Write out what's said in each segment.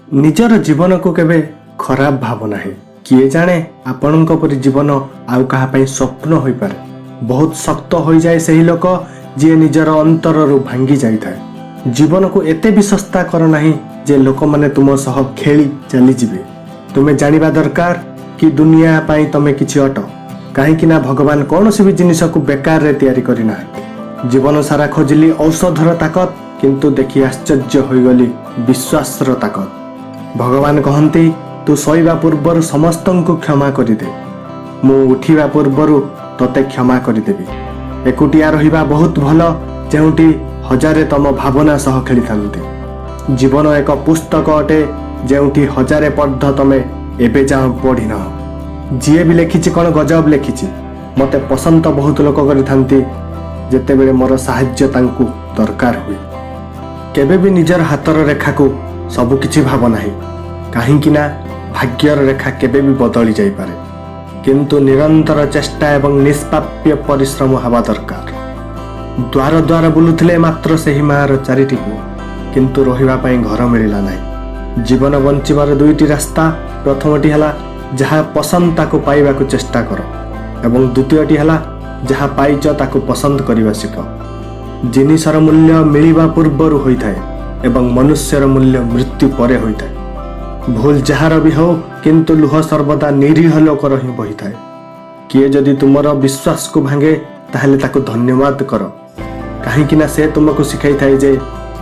निजर जीवन को केबे खराब भाव नाही। किए जाने आपणक परि जीवन आउ कहा पई स्वप्न होई पारे। बहुत शक्त होई जाए सही लोक जे निजर अंतर रु भांगी जाई थाए। जीवन को एते भी सस्ता कर नाही जे लोक माने तुम सह खेली चली जिवे। तुमे जानिबा दरकार कि दुनिया पाई तमे किछि अट, काहे कि ना भगवान कौनसी भी जिनिस को बेकार रे तैयारी करि ना। जीवन सारा खोजली औषधर ताकत, किंतु देखि आश्चर्य होइगली विश्वासर ताकत। भगवान कहंती तू सोइबा पूर्वर समस्त को क्षमा करिदे, मु उठिबा पूर्वर तते क्षमा करिदेबी। एकुटिया रहिबा बहुत भल, जेउटी हजारे तम भावना सह खेली थांती। जीवन एक पुस्तक अटे, जेउटी हजारे पढ़ तमे एबे जाओ पढ़ी न। जीए भी लेखिछि कौन गजब लेखिछि। मते पसंद बहुत लोक करिथांती जेतेबेले मोर साहाय्य तांकु दरकार हुए। केबे भी निजर हातर रेखा को सबु किछि भाव नाही, काहेकि ना भाग्यर रेखा केबे भी बदली जाई पारे, किंतु निरंतर चेष्टा एवं निष्पाप्य परिश्रम हवा दरकार। द्वार द्वार बुलुथिले मात्र सेही मार चारिटी को, किंतु रहिबा पई घर मिलिला नाही। जीवन बंचिबार दुईटी रास्ता। प्रथमटी हला जहा पसंद ताको पाइबा को चेष्टा कर, एवं द्वितीयटी हला जहा पाइच ताको पसंद करिबा सिख। जिनिसर मूल्य मिलिबा पूर्वर होई थाए एवं मनुष्यर मूल्य मृत्यु परे होई थाए। भूल जहार भी हो, किंतु लुह सर्वदा निरीह लोकर ही बही थाए। किए जदि तुमर विश्वास को भांगे ताहले ताको धन्यवाद कर, काहेकि ना से तुमको सिखाई थाए जे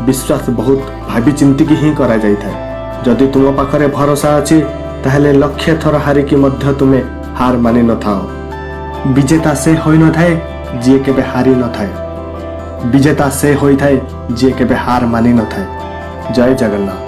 विश्वास बहुत भाबी चिंती की ही करा जाई थाए। जदि तुम पाखरे भरोसा अछि ताहले लक्ष्य थर हारिकी मध्य तुमे हार मानि न थाओ। विजेता से होई न थाए जे केबे हारी न थाए, विजेता से होई थाए जे केबे हार मानि न थाए। जय जगन्नाथ।